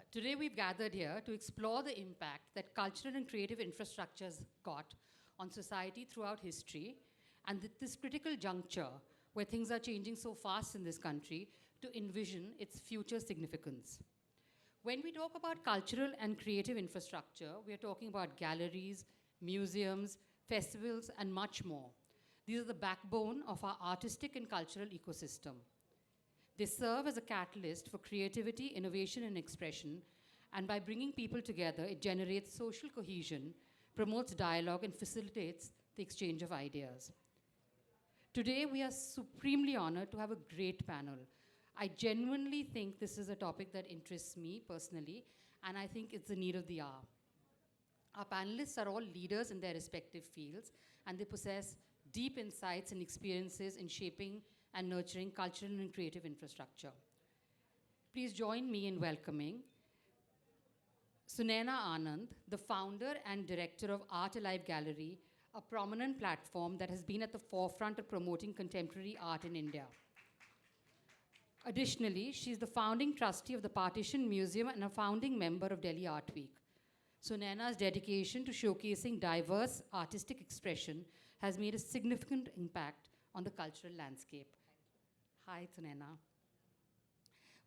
Today we've gathered here to explore the impact that cultural and creative infrastructures got on society throughout history, and at this critical juncture where things are changing so fast in this country, to envision its future significance. When we talk about cultural and creative infrastructure, we are talking about galleries, museums, festivals, and much more. These are the backbone of our artistic and cultural ecosystem. They serve as a catalyst for creativity, innovation, and expression, and by bringing people together, it generates social cohesion, promotes dialogue, and facilitates the exchange of ideas. Today, we are supremely honored to have a great panel. I genuinely think this is a topic that interests me personally, and I think it's the need of the hour. Our panelists are all leaders in their respective fields, and they possess deep insights and experiences in shaping and nurturing cultural and creative infrastructure. Please join me in welcoming Sunaina Anand, the founder and director of Art Alive Gallery, a prominent platform that has been at the forefront of promoting contemporary art in India. Additionally, she's the founding trustee of the Partition Museum and a founding member of Delhi Art Week. Sunaina's dedication to showcasing diverse artistic expression has made a significant impact on the cultural landscape. Hi, Sunaina.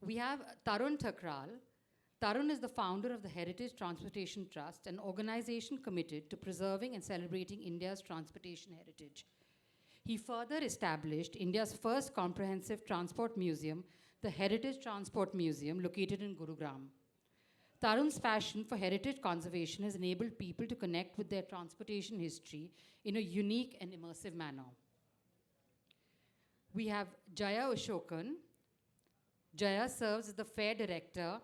We have Tarun Thakral. Tarun is the founder of the Heritage Transportation Trust, an organization committed to preserving and celebrating India's transportation heritage. He further established India's first comprehensive transport museum, the Heritage Transport Museum, located in Gurugram. Tarun's passion for heritage conservation has enabled people to connect with their transportation history in a unique and immersive manner. We have Jaya Ashokan. Jaya serves as the fair director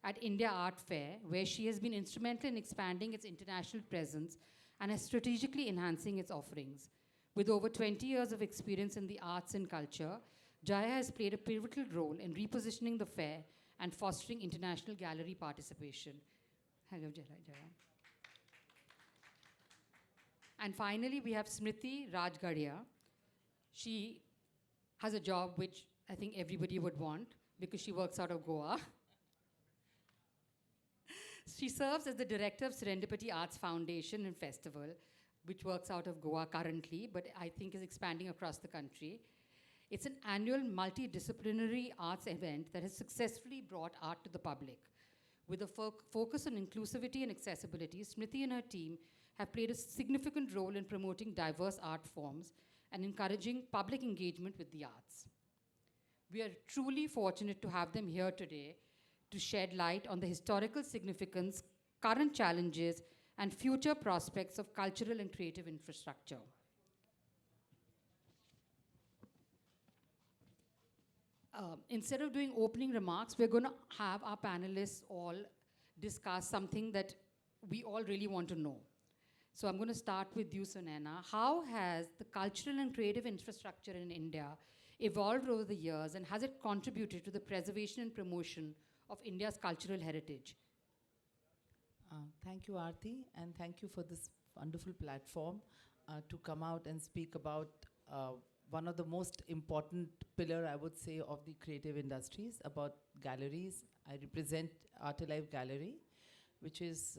at India Art Fair, where she has been instrumental in expanding its international presence and is strategically enhancing its offerings. With over 20 years of experience in the arts and culture, Jaya has played a pivotal role in repositioning the fair and fostering international gallery participation. Hello, Jaya. And finally, we have Smriti Rajgadia. She has a job which I think everybody would want because she works out of Goa. She serves as the director of Serendipity Arts Foundation and Festival, which works out of Goa currently, but I think is expanding across the country. It's an annual multidisciplinary arts event that has successfully brought art to the public. With a focus on inclusivity and accessibility, Smriti and her team have played a significant role in promoting diverse art forms and encouraging public engagement with the arts. We are truly fortunate to have them here today to shed light on the historical significance, current challenges, and future prospects of cultural and creative infrastructure. Instead of doing opening remarks, we're going to have our panelists all discuss something that we all really want to know. So I'm going to start with you, Sunaina. How has the cultural and creative infrastructure in India evolved over the years, and has it contributed to the preservation and promotion of India's cultural heritage? Thank you, Aarti, and thank you for this wonderful platform to come out and speak about one of the most important pillar, I would say, of the creative industries, about galleries. I represent Art Alive Gallery, which has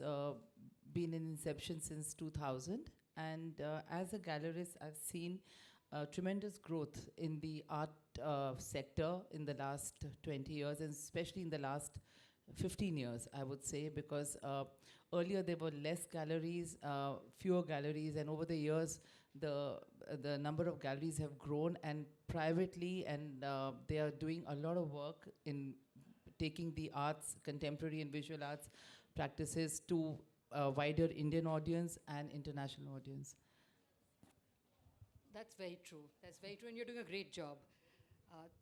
been in inception since 2000. And as a gallerist, I've seen tremendous growth in the art sector in the last 20 years, and especially in the last 15 years, I would say, because earlier there were less galleries, fewer galleries, and over the years, the number of galleries have grown, and privately, and they are doing a lot of work in taking the arts, contemporary and visual arts practices to a wider Indian audience and international audience. That's very true. That's very true, and you're doing a great job.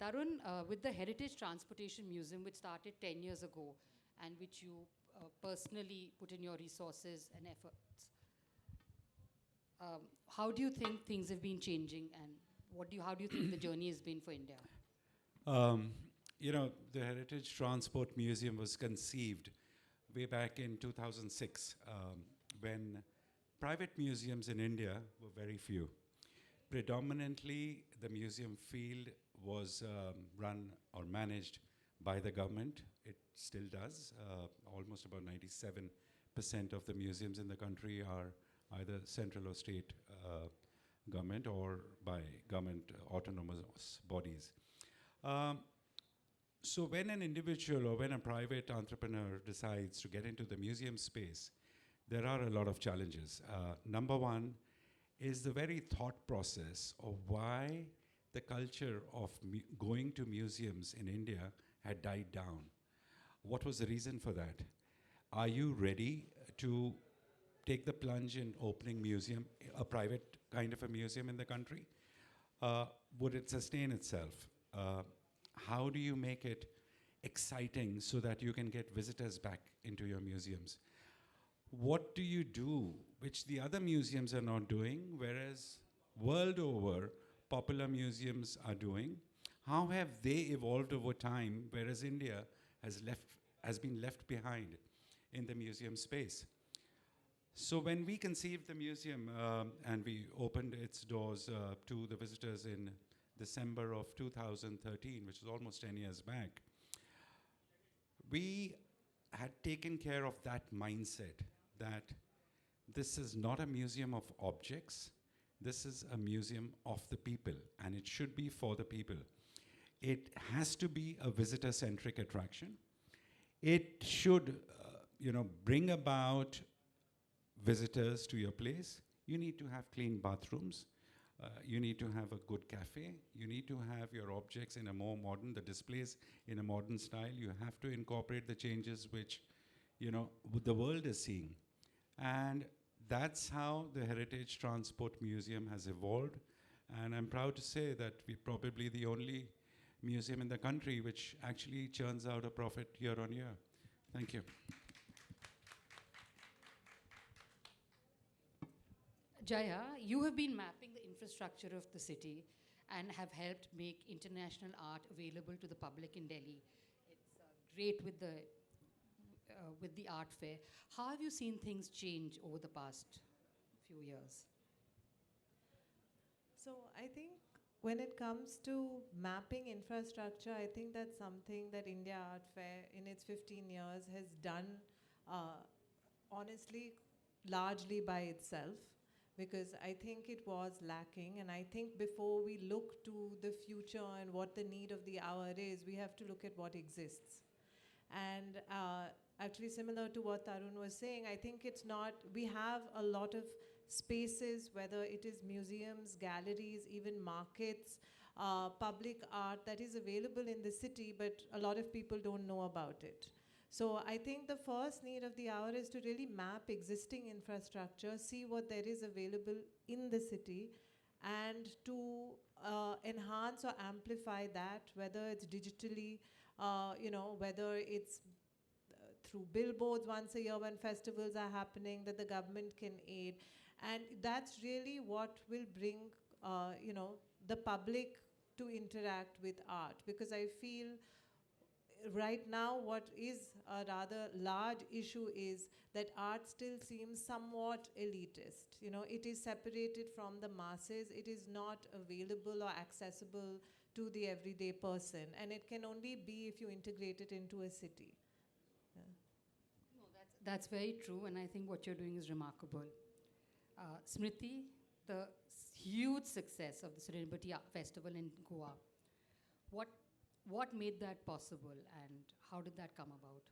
Tarun, with the Heritage Transportation Museum, which started 10 years ago, and which you personally put in your resources and efforts, how do you think things have been changing, and how do you think the journey has been for India? You know, the Heritage Transport Museum was conceived way back in 2006, when private museums in India were very few. Predominantly, the museum field was run or managed by the government. it still does. Almost about 97% of the museums in the country are either central or state government or by government autonomous bodies. Um, so when an individual or when a private entrepreneur decides to get into the museum space, there are a lot of challenges. Number one is the very thought process of why the culture of going to museums in India had died down. What was the reason for that? Are you ready to take the plunge in opening museum, a private kind of a museum in the country? Would it sustain itself? How do you make it exciting so that you can get visitors back into your museums? What do you do which the other museums are not doing, whereas world over, popular museums are doing? How have they evolved over time, whereas India has been left behind in the museum space? So when we conceived the museum and we opened its doors to the visitors in December of 2013, which is almost 10 years back, we had taken care of that mindset that this is not a museum of objects, this is a museum of the people, and it should be for the people. It has to be a visitor-centric attraction. It should, bring about visitors to your place. You need to have clean bathrooms. You need to have a good cafe. You need to have your objects in a more modern, the displays in a modern style. You have to incorporate the changes which, the world is seeing. And that's how the Heritage Transport Museum has evolved. And I'm proud to say that we're probably the only museum in the country which actually churns out a profit year on year. Thank you. Jaya, you have been mapping the infrastructure of the city and have helped make international art available to the public in Delhi. It's great with the art fair. How have you seen things change over the past few years? So I think when it comes to mapping infrastructure, I think that's something that India Art Fair in its 15 years has done honestly largely by itself, because I think it was lacking. And I think before we look to the future and what the need of the hour is, we have to look at what exists. And actually similar to what Tarun was saying, I think it's not, we have a lot of spaces, whether it is museums, galleries, even markets, public art that is available in the city, but a lot of people don't know about it. So I think the first need of the hour is to really map existing infrastructure, see what there is available in the city, and to enhance or amplify that, whether it's digitally, whether it's through billboards once a year when festivals are happening that the government can aid. And that's really what will bring, the public to interact with art. Because I feel right now what is a rather large issue is that art still seems somewhat elitist. It is separated from the masses. It is not available or accessible to the everyday person. And it can only be if you integrate it into a city. Yeah. No, that's very true, and I think what you're doing is remarkable. Smriti, the huge success of the Sustainability Art Festival in Goa, what made that possible and how did that come about?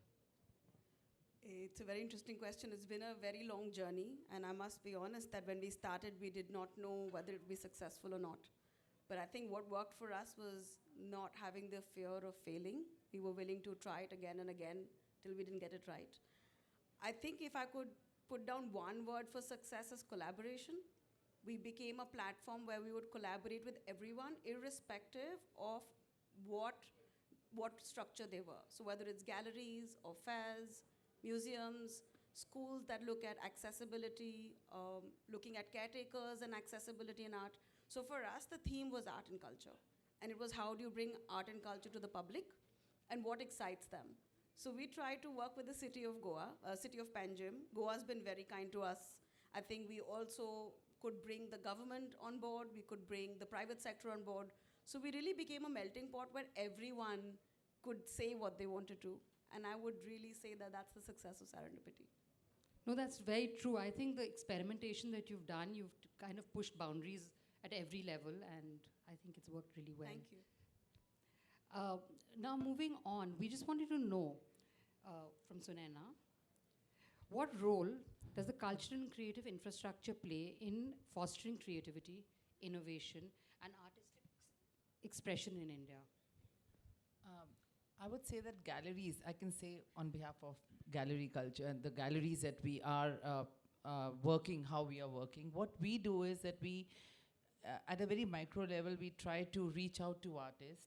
It's a very interesting question. It's been a very long journey, and I must be honest that when we started, we did not know whether it would be successful or not. But I think what worked for us was not having the fear of failing. We were willing to try it again and again till we didn't get it right. I think if I could put down one word for success as collaboration, we became a platform where we would collaborate with everyone, irrespective of what structure they were. So whether it's galleries or fairs, museums, schools that look at accessibility, looking at caretakers and accessibility in art. So for us, the theme was art and culture. And it was how do you bring art and culture to the public and what excites them. So we tried to work with the city of Goa, city of Panjim. Goa's been very kind to us. I think we also could bring the government on board. We could bring the private sector on board. So we really became a melting pot where everyone could say what they wanted to. And I would really say that that's the success of serendipity. No, that's very true. I think the experimentation that you've done, you've kind of pushed boundaries at every level, and I think it's worked really well. Thank you. Now, moving on, we just wanted to know from Sunaina, what role does the cultural and creative infrastructure play in fostering creativity, innovation, and artistic expression in India? I would say that galleries, I can say on behalf of gallery culture and the galleries that we are working, how we are working, what we do is that we, at a very micro level, we try to reach out to artists.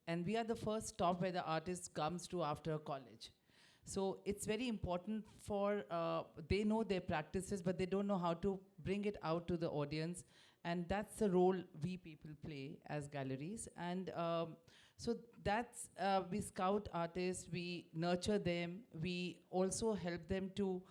And we are the first stop where the artist comes to after college. So it's very important for, they know their practices, but they don't know how to bring it out to the audience. And that's the role we people play as galleries. And so that's, we scout artists, we nurture them, we also help them to,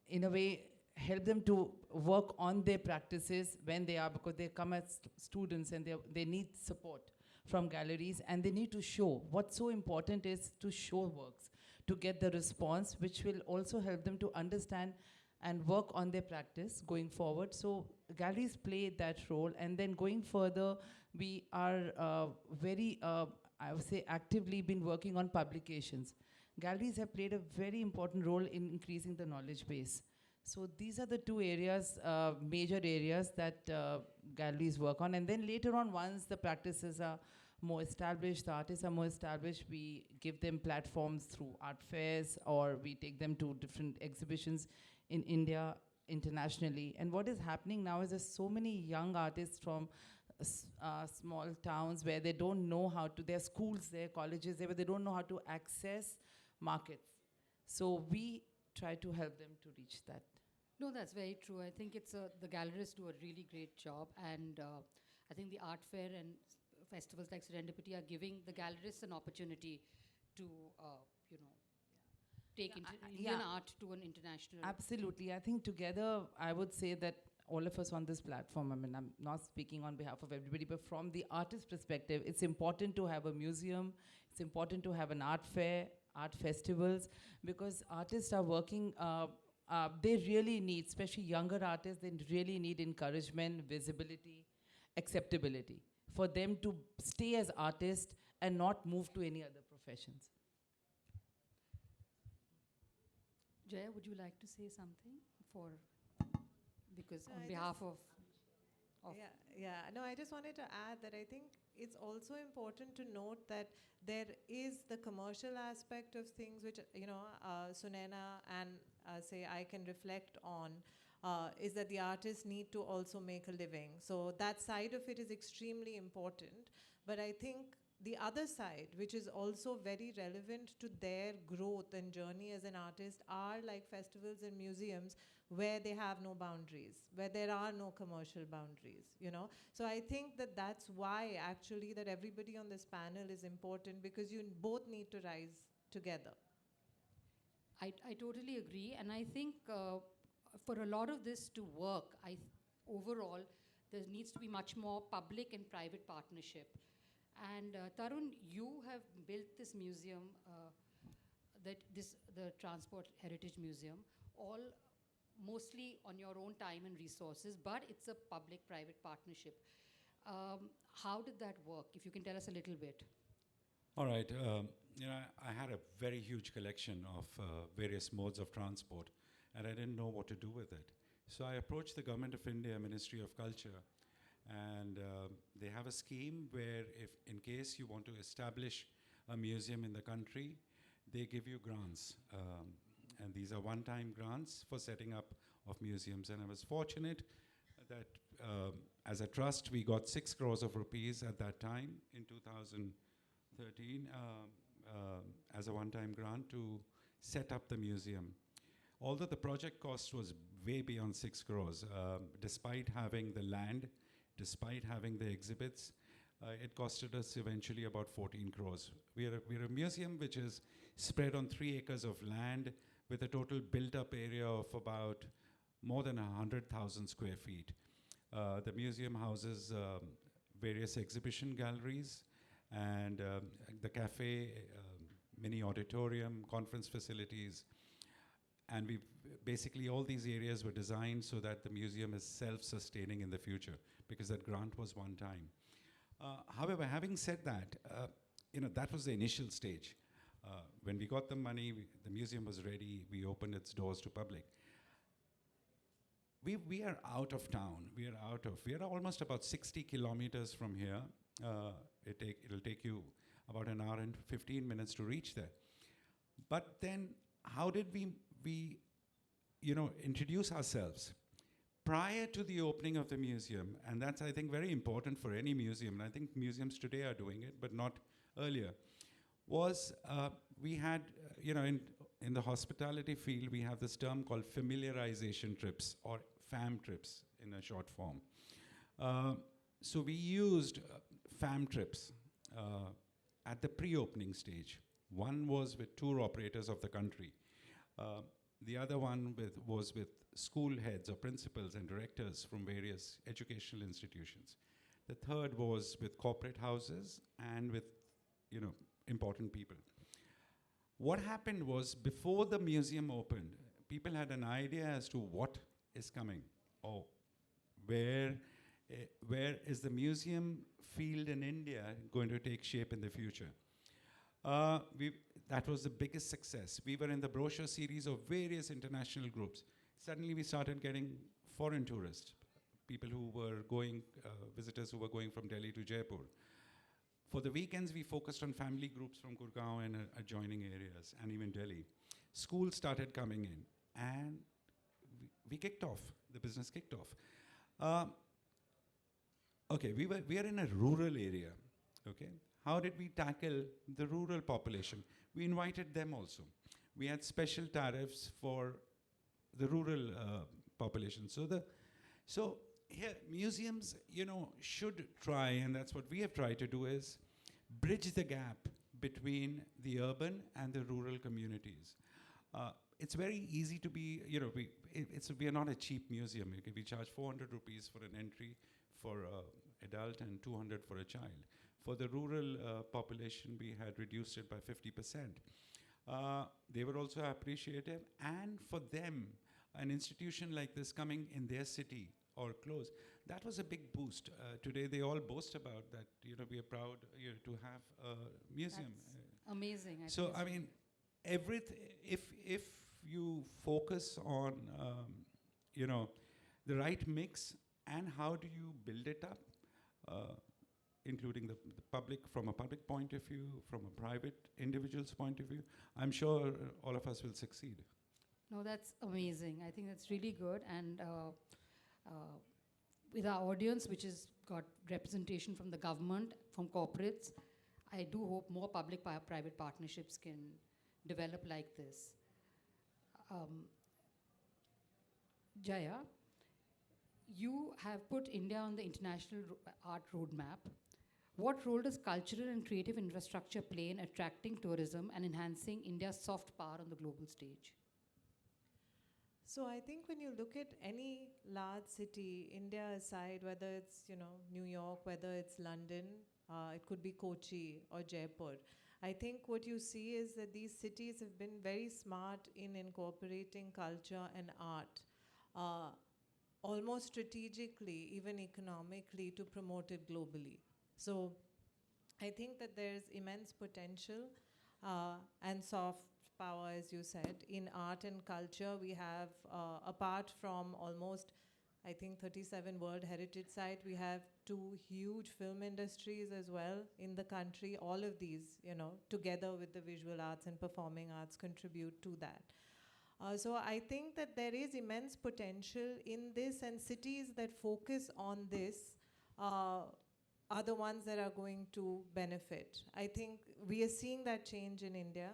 in a way, help them to work on their practices when they are, because they come as students and they need support from galleries, and they need to show. What's so important is to show works, to get the response, which will also help them to understand and work on their practice going forward. So galleries play that role, and then going further, we are very, I would say, actively been working on publications. Galleries have played a very important role in increasing the knowledge base. So these are the two areas, major areas that galleries work on. And then later on, once the practices are more established, the artists are more established, we give them platforms through art fairs, or we take them to different exhibitions in India, internationally. And what is happening now is there's so many young artists from small towns where they don't know how to, there are schools there, colleges there, but they don't know how to access markets. So we try to help them to reach that. No, that's very true. I think it's the gallerists do a really great job, and I think the art fair and festivals like Serendipity are giving the gallerists an opportunity to, you know, take Indian art to an international. Absolutely. I think together, I would say that all of us on this platform, I mean, I'm not speaking on behalf of everybody, but from the artist perspective, it's important to have a museum, it's important to have an art fair, art festivals, because artists are working, they really need, especially younger artists, they really need encouragement, visibility, acceptability, for them to stay as artists and not move to any other professions. Jaya, would you like to say something for, because No, on I behalf just- of Yeah. No, I just wanted to add that I think it's also important to note that there is the commercial aspect of things which, Sunaina and say I can reflect on, is that the artists need to also make a living. So that side of it is extremely important. But I think the other side, which is also very relevant to their growth and journey as an artist, are like festivals and museums where they have no boundaries, where there are no commercial boundaries, you know. So I think that that's why actually that everybody on this panel is important, because you both need to rise together. I totally agree, and I think for a lot of this to work, overall, there needs to be much more public and private partnership. And Tarun, you have built this museum, the Transport Heritage Museum, all mostly on your own time and resources, but it's a public-private partnership. How did that work? If you can tell us a little bit. All right. I had a very huge collection of various modes of transport, and I didn't know what to do with it. So I approached the Government of India, Ministry of Culture, and they have a scheme where if in case you want to establish a museum in the country, they give you grants. And these are one-time grants for setting up of museums. And I was fortunate that as a trust, we got 6 crores of rupees at that time in 2013 as a one-time grant to set up the museum. Although the project cost was way beyond 6 crores, despite having the land, despite having the exhibits, it costed us eventually about 14 crores. We're a museum which is spread on 3 acres of land with a total built-up area of about more than 100,000 square feet. The museum houses various exhibition galleries, and the cafe mini auditorium, conference facilities, and we basically all these areas were designed so that the museum is self-sustaining in the future, because that grant was one time. However, having said that, that was the initial stage. When we got the money, the museum was ready, we opened its doors to public. We are out of town. We are almost about 60 kilometers from here. It'll take you about an hour and 15 minutes to reach there. But then, how did we introduce ourselves? Prior to the opening of the museum, and that's, I think, very important for any museum, and I think museums today are doing it, but not earlier, was we had, in the hospitality field, we have this term called familiarization trips, or FAM trips in a short form. So we used FAM trips at the pre-opening stage. One was with tour operators of the country. The other one was with school heads or principals and directors from various educational institutions. The third was with corporate houses and with, important people. What happened was, before the museum opened, people had an idea as to what is coming, or where is the museum field in India going to take shape in the future. That was the biggest success. We were in the brochure series of various international groups. Suddenly we started getting foreign tourists, people who were going, visitors who were going from Delhi to Jaipur. For the weekends, we focused on family groups from Gurgaon and adjoining areas, and even Delhi. Schools started coming in, and we kicked off. The business kicked off. Okay, we are in a rural area. Okay, how did we tackle the rural population? We invited them also. We had special tariffs for the rural population. So here, museums, should try, and that's what we have tried to do, is bridge the gap between the urban and the rural communities. It's very easy to be, we are not a cheap museum. We charge 400 rupees for an entry for an adult and 200 for a child. For the rural population, we had reduced it by 50%. They were also appreciative, and for them, an institution like this coming in their city or close, that was a big boost. Today, they all boast about that. We are proud to have a museum. That's amazing. I mean, if you focus on, the right mix, and how do you build it up, including the public, from a public point of view, from a private individual's point of view, I'm sure all of us will succeed. No, that's amazing. I think that's really good. And with our audience, which has got representation from the government, from corporates, I do hope more public-private partnerships can develop like this. Jaya, you have put India on the international art roadmap. What role does cultural and creative infrastructure play in attracting tourism and enhancing India's soft power on the global stage? So I think when you look at any large city, India aside, whether it's New York, whether it's London, it could be Kochi or Jaipur, I think what you see is that these cities have been very smart in incorporating culture and art, almost strategically, even economically, to promote it globally. So I think that there's immense potential and soft power, as you said. In art and culture, we have, apart from almost, I think, 37 World Heritage Sites, we have 2 huge film industries as well in the country. All of these, together with the visual arts and performing arts, contribute to that. So I think that there is immense potential in this, and cities that focus on this are the ones that are going to benefit. I think we are seeing that change in India.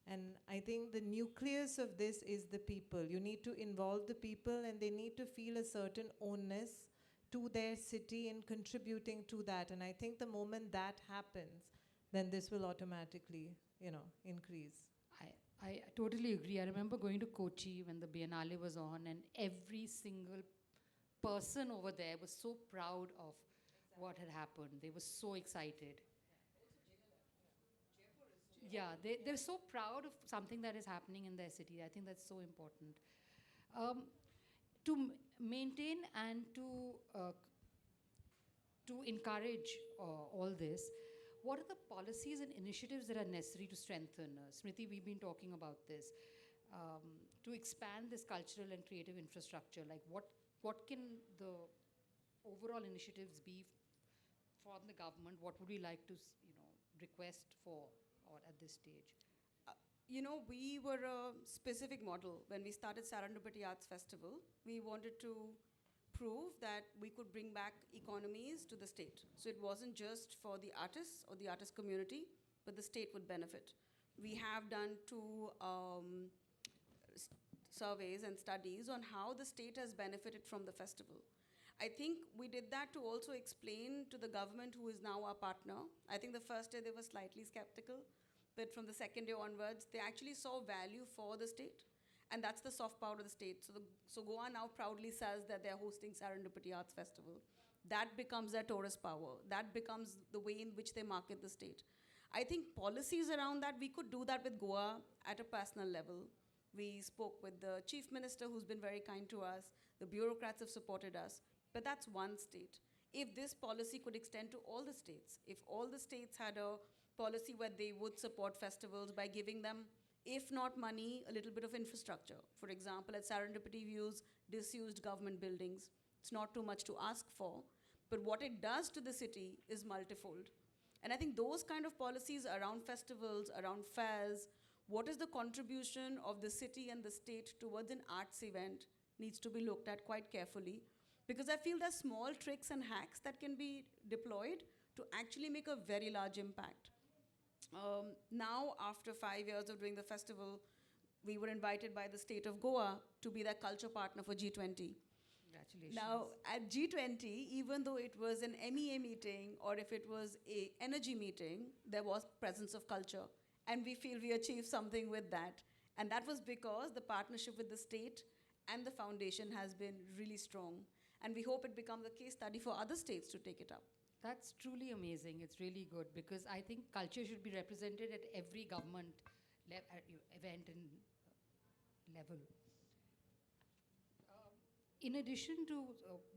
And I think the nucleus of this is the people. You need to involve the people, and they need to feel a certain ownness to their city in contributing to that. And I think the moment that happens, then this will automatically, increase. I totally agree. I remember going to Kochi when the Biennale was on, and every single person over there was so proud of what had happened. They were so excited. Yeah, they're so proud of something that is happening in their city. I think that's so important. Um, to maintain and to encourage all this, what are the policies and initiatives that are necessary to strengthen? Smriti, we've been talking about this. To expand this cultural and creative infrastructure, like what can the overall initiatives be from the government? What would we like to, request for or at this stage? We were a specific model. When we started Serendipity Arts Festival, we wanted to prove that we could bring back economies to the state. So it wasn't just for the artists or the artist community, but the state would benefit. We have done two surveys and studies on how the state has benefited from the festival. I think we did that to also explain to the government, who is now our partner. I think the first day they were slightly skeptical, but from the second day onwards, they actually saw value for the state. And that's the soft power of the state. So Goa now proudly says that they're hosting Serendipity Arts Festival. That becomes their tourist power. That becomes the way in which they market the state. I think policies around that, we could do that with Goa at a personal level. We spoke with the chief minister, who's been very kind to us. The bureaucrats have supported us. But that's one state. If this policy could extend to all the states, if all the states had a policy where they would support festivals by giving them, if not money, a little bit of infrastructure. For example, at Serendipity, we use disused government buildings. It's not too much to ask for. But what it does to the city is multifold. And I think those kind of policies around festivals, around fairs, what is the contribution of the city and the state towards an arts event needs to be looked at quite carefully. Because I feel there's small tricks and hacks that can be deployed to actually make a very large impact. Now, after 5 years of doing the festival, we were invited by the state of Goa to be their culture partner for G20. Congratulations. Now, at G20, even though it was an MEA meeting or if it was a energy meeting, there was presence of culture. And we feel we achieved something with that. And that was because the partnership with the state and the foundation has been really strong. And we hope it becomes a case study for other states to take it up. That's truly amazing. It's really good because I think culture should be represented at every government event and level. In addition to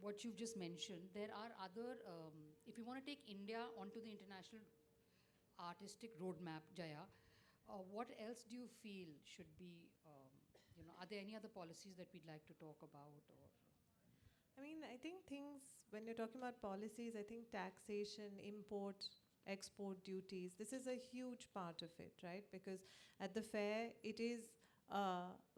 what you've just mentioned, there are other, if you want to take India onto the international artistic roadmap, Jaya, what else do you feel should be, are there any other policies that we'd like to talk about? Or I mean, I think things, when you're talking about policies, I think taxation, import, export duties, this is a huge part of it, right? Because at the fair, it is,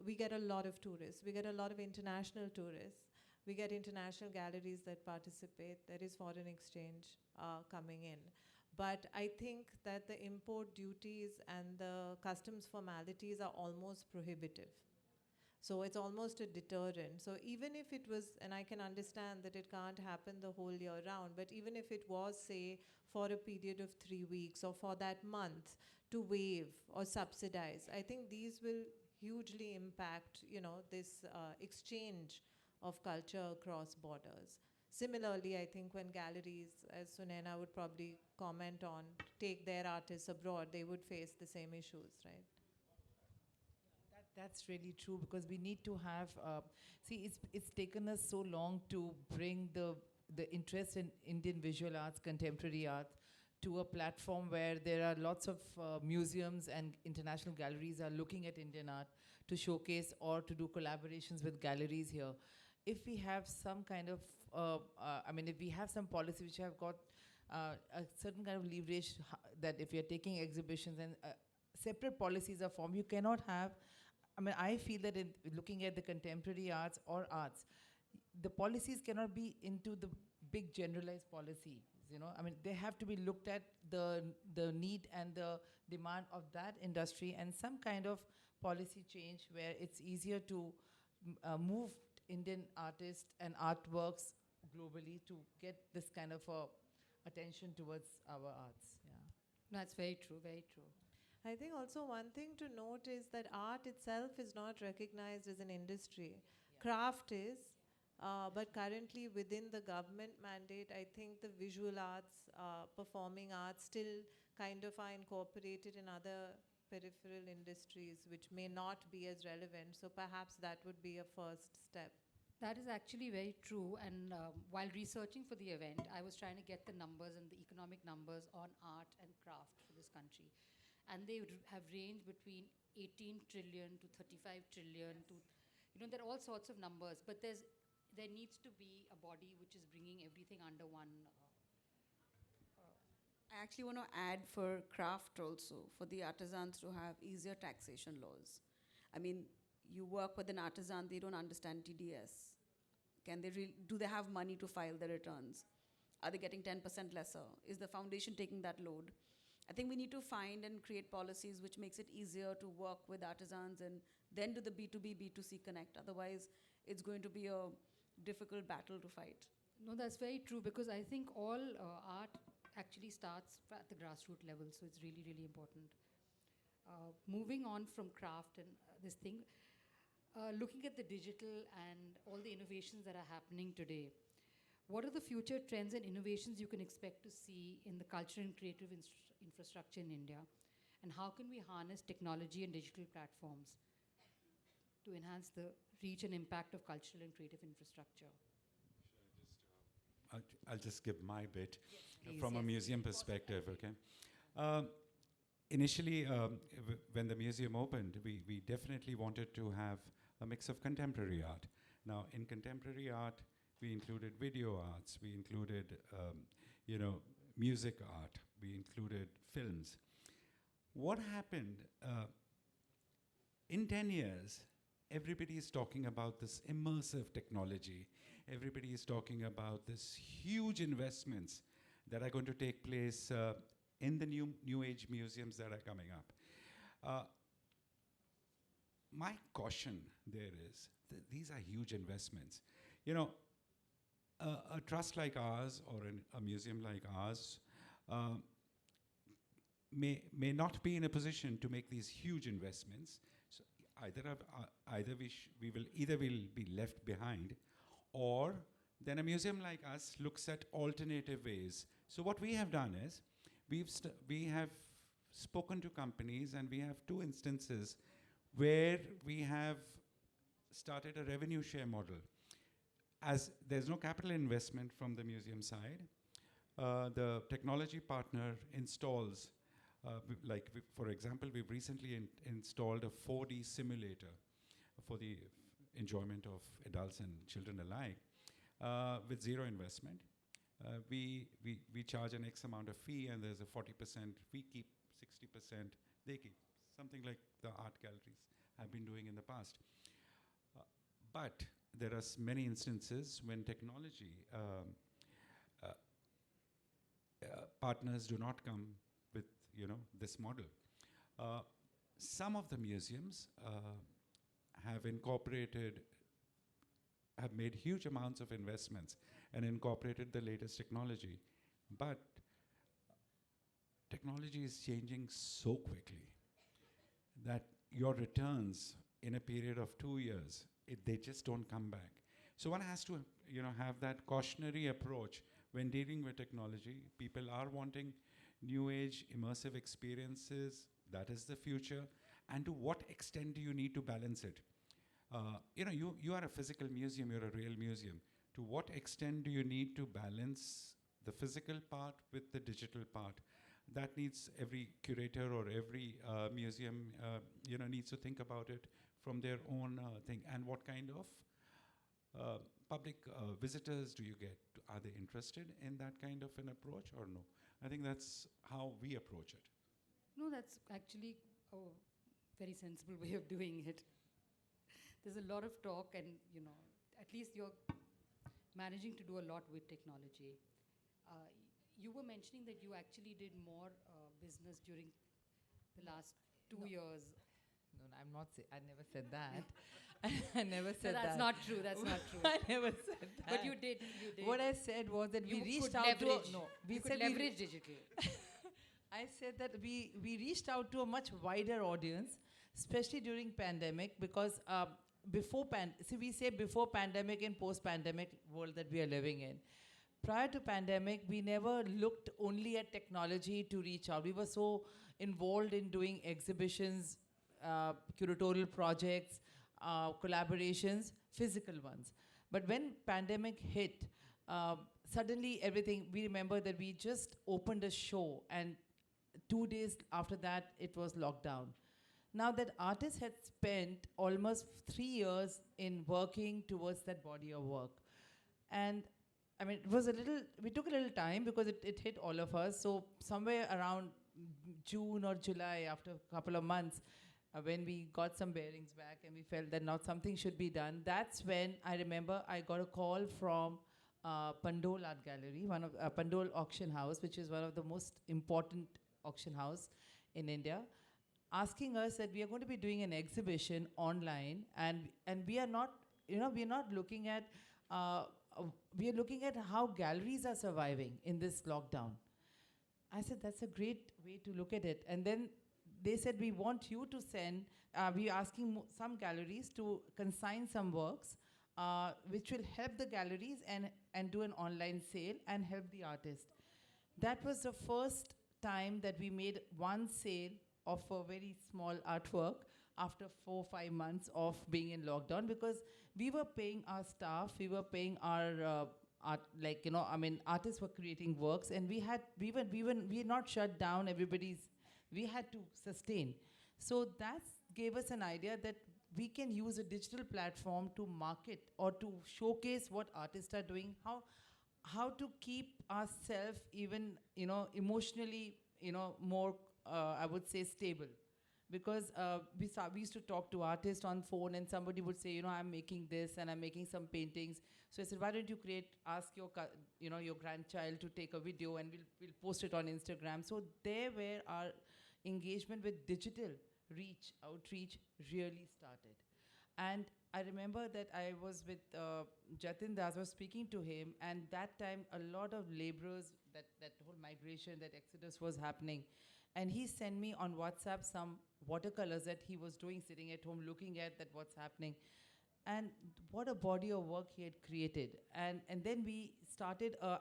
we get a lot of tourists. We get a lot of international tourists. We get international galleries that participate. There is foreign exchange coming in. But I think that the import duties and the customs formalities are almost prohibitive. So it's almost a deterrent. So even if it was, and I can understand that it can't happen the whole year round, but even if it was, say, for a period of 3 weeks or for that month to waive or subsidize, I think these will hugely impact, this exchange of culture across borders. Similarly, I think when galleries, as Sunaina would probably comment on, take their artists abroad, they would face the same issues, right? That's really true because we need to have, it's taken us so long to bring the interest in Indian visual arts, contemporary art, to a platform where there are lots of museums and international galleries are looking at Indian art to showcase or to do collaborations with galleries here. If we have some kind of, if we have some policy which have got a certain kind of leverage that if you're taking exhibitions and separate policies are formed, you cannot have, I feel that in looking at the contemporary arts or arts, the policies cannot be into the big generalized policies, they have to be looked at the need and the demand of that industry and some kind of policy change where it's easier to move Indian artists and artworks globally to get this kind of attention towards our arts. Yeah. That's very true, very true. I think also one thing to note is that art itself is not recognized as an industry. Yeah. Craft is, but currently within the government mandate, I think the visual arts, performing arts still kind of are incorporated in other peripheral industries which may not be as relevant. So perhaps that would be a first step. That is actually very true. And while researching for the event, I was trying to get the numbers and the economic numbers on art and craft for this country. And they have ranged between 18 trillion to 35 trillion to, there are all sorts of numbers. But there needs to be a body which is bringing everything under one. I actually want to add for craft also, for the artisans to have easier taxation laws. I mean, you work with an artisan, they don't understand TDS. Do they have money to file their returns? Are they getting 10% lesser? Is the foundation taking that load? I think we need to find and create policies which makes it easier to work with artisans and then do the B2B, B2C connect. Otherwise, it's going to be a difficult battle to fight. No, that's very true, because I think all art actually starts at the grassroots level, so it's really, really important. Moving on from craft and this thing, looking at the digital and all the innovations that are happening today, what are the future trends and innovations you can expect to see in the cultural and creative infrastructure in India? And how can we harness technology and digital platforms to enhance the reach and impact of cultural and creative infrastructure? I'll just give my bit Please, from a yes. museum perspective, okay? Initially, when the museum opened, we definitely wanted to have a mix of contemporary art. Now, in contemporary art, we included video arts, we included, music art, we included films. What happened, in 10 years, everybody is talking about this immersive technology. Everybody is talking about this huge investments that are going to take place in the new age museums that are coming up. My caution there is these are huge investments. A trust like ours or a museum like ours may not be in a position to make these huge investments. So we will be left behind, or then a museum like us looks at alternative ways. So what we have done is we have spoken to companies, and we have 2 instances where we have started a revenue share model. As there's no capital investment from the museum side, the technology partner installs, for example, we've recently installed a 4D simulator for the enjoyment of adults and children alike, with 0 investment. We charge an X amount of fee, and there's a 40%, we keep 60%, they keep. Something like the art galleries have been doing in the past. But there are many instances when technology partners do not come with this model. Some of the museums have made huge amounts of investments and incorporated the latest technology, but technology is changing so quickly that your returns in a period of 2 years, they just don't come back. So one has to have that cautionary approach when dealing with technology. People are wanting new age immersive experiences. That is the future. And to what extent do you need to balance it? You are a physical museum, you're a real museum. To what extent do you need to balance the physical part with the digital part? That needs every curator or every museum, needs to think about it from their own thing. And what kind of public visitors do you get? Are they interested in that kind of an approach or no? I think that's how we approach it. No, that's actually a very sensible way of doing it. There's a lot of talk, and at least you're managing to do a lot with technology. You were mentioning that you actually did more business during the last 2 years. No, I'm not. I never said that. I never said that. That's not true. That's not true. I never said that. But you did. You did. What I said was that You we reached could out leverage. to. No, You could leverage digital. I said that we reached out to a much wider audience, especially during pandemic, because before pandemic and post-pandemic world that we are living in, prior to pandemic, we never looked only at technology to reach out. We were so involved in doing exhibitions, curatorial projects, collaborations, physical ones. But when pandemic hit, suddenly everything, we remember that we just opened a show and 2 days after that, it was lockdown. Now that artists had spent almost 3 years in working towards that body of work. And I mean, it was a little, we took a little time because it hit all of us. So somewhere around June or July, after a couple of months, when we got some bearings back and we felt that now something should be done, that's when I remember I got a call from Pandol Art Gallery, one of Pandol Auction House, which is one of the most important auction house in India, asking us that we are going to be doing an exhibition online, and we are not, we are not looking at, we are looking at how galleries are surviving in this lockdown. I said, that's a great way to look at it. And then they said, we want you to send, we are asking some galleries to consign some works, which will help the galleries and do an online sale and help the artist. That was the first time that we made one sale of a very small artwork after 4-5 months of being in lockdown, because we were paying our staff, we were paying our art, like, artists were creating works, and we had not shut down everybody's, we had to sustain. So that gave us an idea that we can use a digital platform to market or to showcase what artists are doing, how to keep ourselves even, emotionally, more, I would say, stable. Because we used to talk to artists on phone, and somebody would say, I'm making this and I'm making some paintings. So I said, why don't you ask your, your grandchild to take a video, and we'll post it on Instagram. So there where our engagement with digital outreach really started. And I remember that I was with Jatin Das, was speaking to him, and that time a lot of laborers, that whole migration, that exodus was happening. And he sent me on WhatsApp some watercolors that he was doing, sitting at home, looking at that what's happening. And what a body of work he had created. And then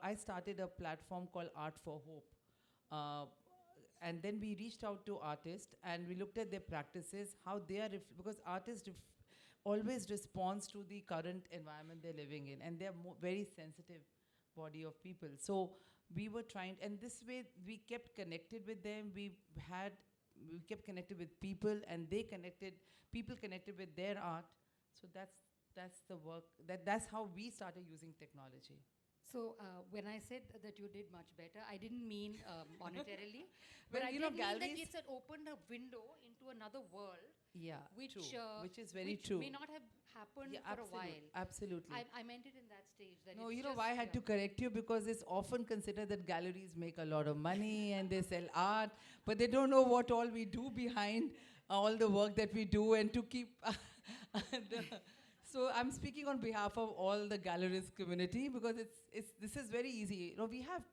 I started a platform called Art for Hope. And then we reached out to artists, and we looked at their practices, how they are, because artists always responds to the current environment they're living in, and they're very sensitive body of people. So we were trying, and this way we kept connected with them. We kept connected with people, and people connected with their art. So that's the work, that's how we started using technology. So when I said that you did much better, I didn't mean monetarily, Well, but I did mean that galleries- it's opened a window into another world, Yeah, which true. Which is very which true. may not have happened for a while. Absolutely. I meant it in that stage. That No, it's why I had to correct you, because it's often considered that galleries make a lot of money and they sell art, but they don't know what all we do behind all the work that we do, and to keep. So I'm speaking on behalf of all the gallerist community, because this is very easy.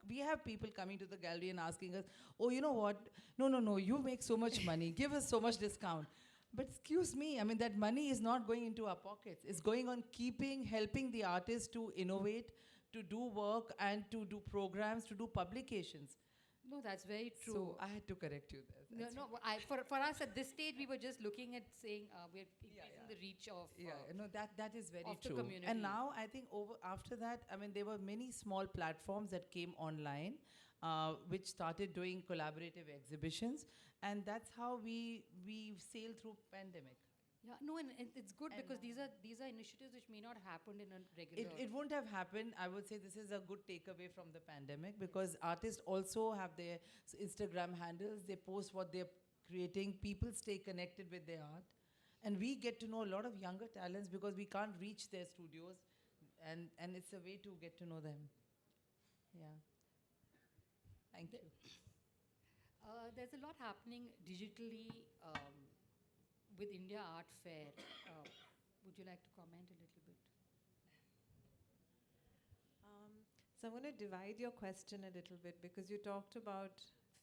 We have people coming to the gallery and asking us, oh, you know what? No, you make so much money. Give us so much discount. But excuse me, I mean, that money is not going into our pockets. It's going on helping the artists to innovate, to do work, and to do programs, to do publications. No, that's very true. So I had to correct you there. For us at this stage, we were just looking at saying we're increasing the reach of that is very of the true. community. And now I think after that, I mean, there were many small platforms that came online, which started doing collaborative exhibitions, and that's how we sailed through pandemic. Yeah, no, and it's good, because these are initiatives which may not happen in a regular. It won't have happened. I would say this is a good takeaway from the pandemic, because artists also have their Instagram handles. They post what they're creating. People stay connected with their art. And we get to know a lot of younger talents, because we can't reach their studios. And it's a way to get to know them. Yeah. Thank you. There's a lot happening digitally with India Art Fair. Would you like to comment a little bit? So I'm going to divide your question a little bit, because you talked about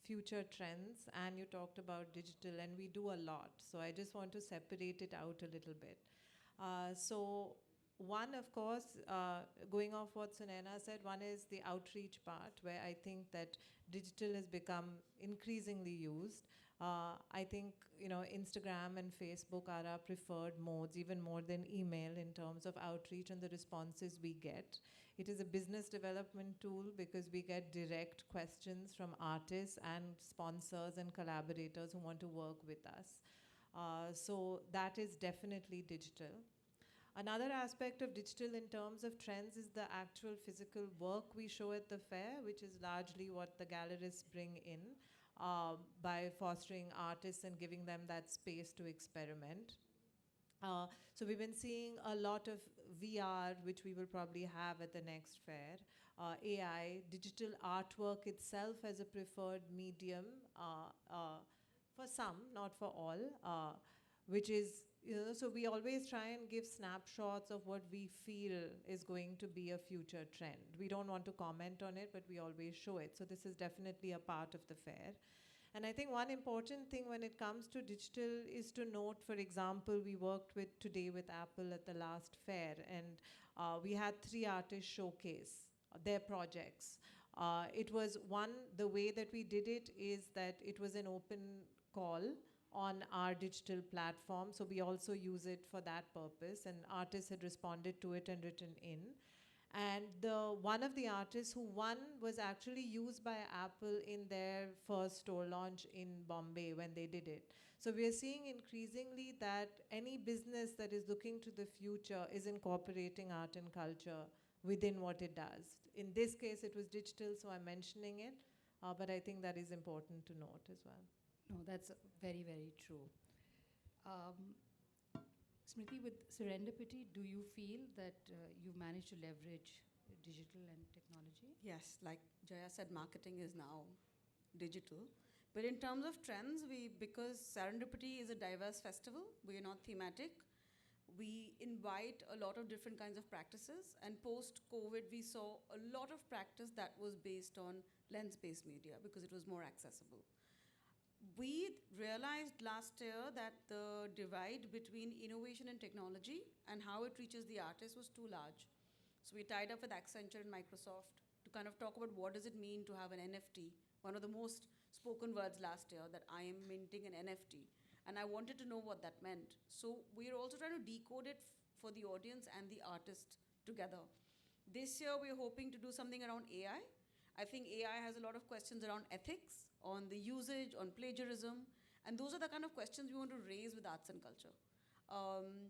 future trends and you talked about digital, and we do a lot. So I just want to separate it out a little bit. So One, of course, going off what Sunaina said, one is the outreach part, where I think that digital has become increasingly used. I think, Instagram and Facebook are our preferred modes, even more than email, in terms of outreach and the responses we get. It is a business development tool because we get direct questions from artists and sponsors and collaborators who want to work with us. So that is definitely digital. Another aspect of digital in terms of trends is the actual physical work we show at the fair, which is largely what the gallerists bring in by fostering artists and giving them that space to experiment. So we've been seeing a lot of VR, which we will probably have at the next fair. AI, digital artwork itself as a preferred medium for some, not for all, which is, so we always try and give snapshots of what we feel is going to be a future trend. We don't want to comment on it, but we always show it. So this is definitely a part of the fair. And I think one important thing when it comes to digital is to note, for example, we worked today with Apple at the last fair, and we had 3 artists showcase their projects. It was the way that we did it is that it was an open call on our digital platform, so we also use it for that purpose, and artists had responded to it and written in. And one of the artists who won was actually used by Apple in their first store launch in Bombay when they did it. So we are seeing increasingly that any business that is looking to the future is incorporating art and culture within what it does. In this case, it was digital, so I'm mentioning it, but I think that is important to note as well. No, that's very, very true. Smriti, with serendipity, do you feel that you've managed to leverage digital and technology? Yes, like Jaya said, marketing is now digital. But in terms of trends, because Serendipity is a diverse festival, we are not thematic. We invite a lot of different kinds of practices. And post-COVID, we saw a lot of practice that was based on lens-based media because it was more accessible. We realized last year that the divide between innovation and technology and how it reaches the artist was too large. So we tied up with Accenture and Microsoft to kind of talk about what does it mean to have an NFT, one of the most spoken words last year, that I am minting an NFT. And I wanted to know what that meant. So we're also trying to decode it for the audience and the artist together. This year, we're hoping to do something around AI. I think AI has a lot of questions around ethics, on the usage, on plagiarism, and those are the kind of questions we want to raise with arts and culture.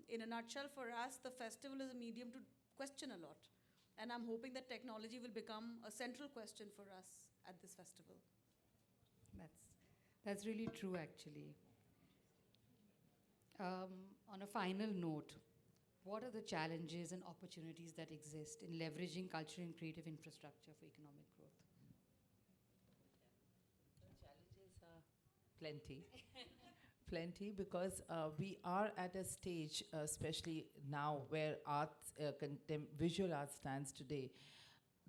In a nutshell, for us, the festival is a medium to question a lot, and I'm hoping that technology will become a central question for us at this festival. That's really true, actually. On a final note, what are the challenges and opportunities that exist in leveraging cultural and creative infrastructure for economic growth? Challenges are plenty. Plenty, because we are at a stage, especially now, where arts, visual art stands today.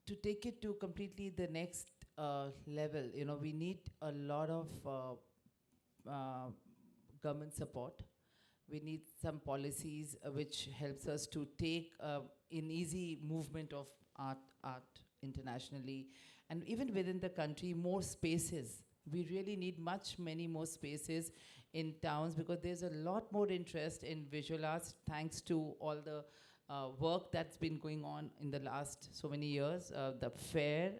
To take it to completely the next level, we need a lot of government support. We need some policies which helps us to take an easy movement of art internationally, and even within the country, more spaces. We really need many more spaces in towns, because there's a lot more interest in visual arts thanks to all the work that's been going on in the last so many years. The fair,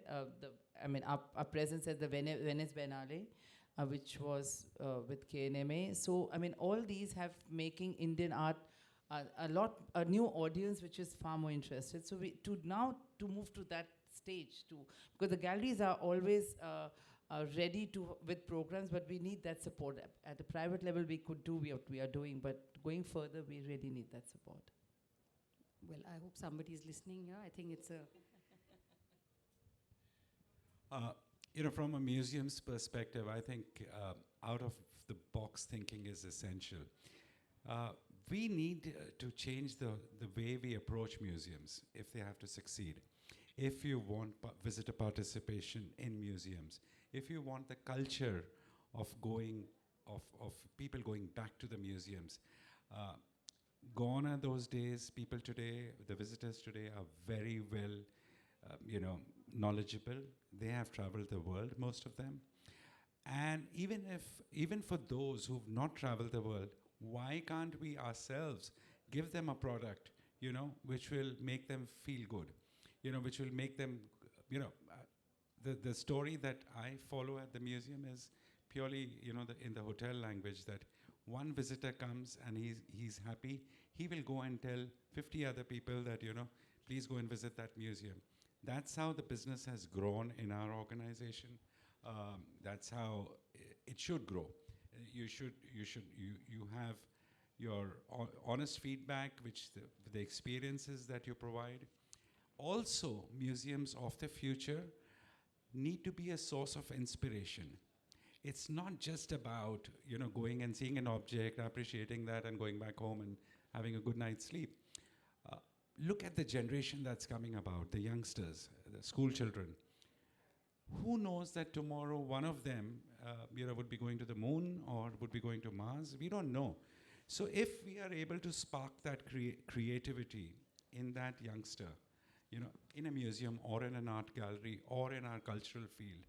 our presence at the Venice Biennale, which was with KNMA. So, all these have making Indian art a new audience, which is far more interested. So to move to that stage too, because the galleries are always ready with programs, but we need that support. At the private level, we could do what we are doing, but going further, we really need that support. Well, I hope somebody's listening here. I think it's a... From a museum's perspective, I think out-of-the-box thinking is essential. We need to change the way we approach museums if they have to succeed. If you want visitor participation in museums, if you want the culture of people going back to the museums, gone are those days. People today, the visitors today, are very well, knowledgeable. They have traveled the world, most of them. And even for those who've not traveled the world, why can't we ourselves give them a product, which will make them feel good, which will make them, the story that I follow at the museum is purely, in the hotel language, that one visitor comes and he's happy, he will go and tell 50 other people that, please go and visit that museum. That's how the business has grown in our organization. That's how it should grow. You have your honest feedback, which the experiences that you provide. Also, museums of the future need to be a source of inspiration. It's not just about going and seeing an object, appreciating that, and going back home and having a good night's sleep. Look at the generation that's coming about, the youngsters, the school children. Who knows that tomorrow one of them would be going to the moon or would be going to Mars? We don't know. So if we are able to spark that creativity in that youngster, in a museum or in an art gallery or in our cultural field,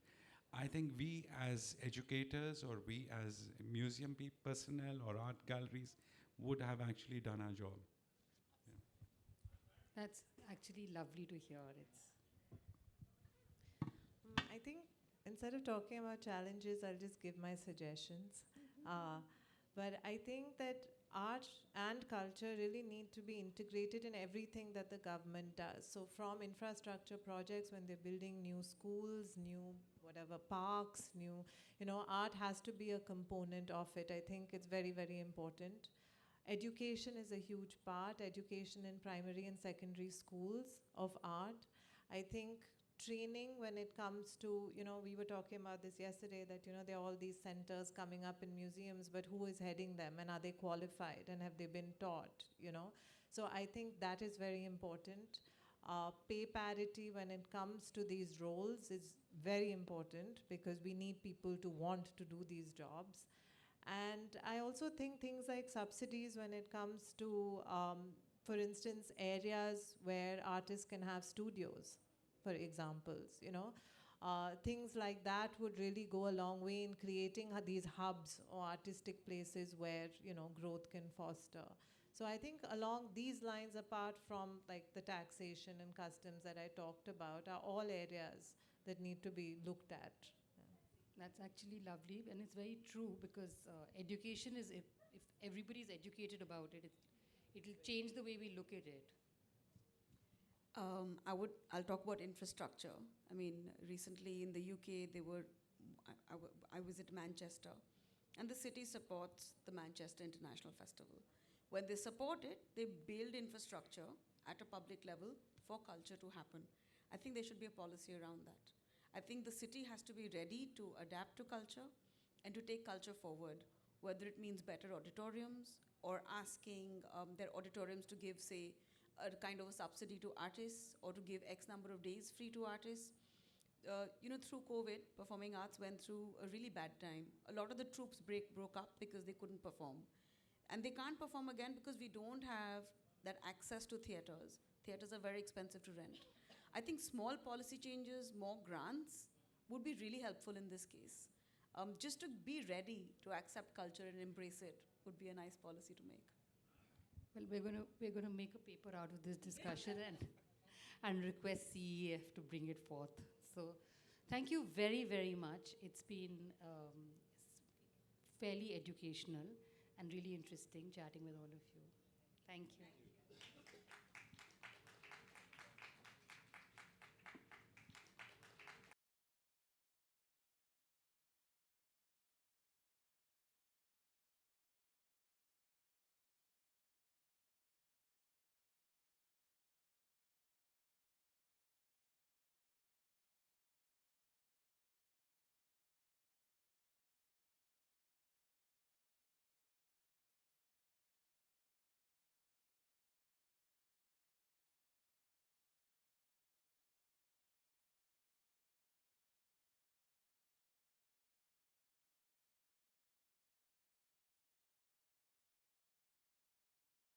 I think we as educators or we as museum personnel or art galleries would have actually done our job. That's actually lovely to hear. I think instead of talking about challenges, I'll just give my suggestions. But I think that art and culture really need to be integrated in everything that the government does. So from infrastructure projects, when they're building new schools, new whatever parks, art has to be a component of it. I think it's very, very important. Education is a huge part, education in primary and secondary schools of art. I think training when it comes to, we were talking about this yesterday, that, there are all these centers coming up in museums, but who is heading them, and are they qualified, and have they been taught, So I think that is very important. Pay parity when it comes to these roles is very important, because we need people to want to do these jobs. And I also think things like subsidies when it comes to, for instance, areas where artists can have studios, for examples, things like that would really go a long way in creating these hubs or artistic places where, growth can foster. So I think along these lines, apart from like the taxation and customs that I talked about, are all areas that need to be looked at. That's actually lovely, and it's very true, because education is, if everybody's educated about it, it'll change the way we look at it. I'll talk about infrastructure. I mean, recently in the UK, I visited Manchester, and the city supports the Manchester International Festival. When they support it, they build infrastructure at a public level for culture to happen. I think there should be a policy around that. I think the city has to be ready to adapt to culture and to take culture forward, whether it means better auditoriums or asking their auditoriums to give, say, a kind of a subsidy to artists, or to give X number of days free to artists. Through COVID, performing arts went through a really bad time. A lot of the troops broke up because they couldn't perform. And they can't perform again because we don't have that access to theaters. Theaters are very expensive to rent. I think small policy changes, more grants, would be really helpful in this case. Just to be ready to accept culture and embrace it would be a nice policy to make. Well, we're gonna make a paper out of this discussion and request CEF to bring it forth. So, thank you very, very much. It's been fairly educational and really interesting chatting with all of you. Thank you.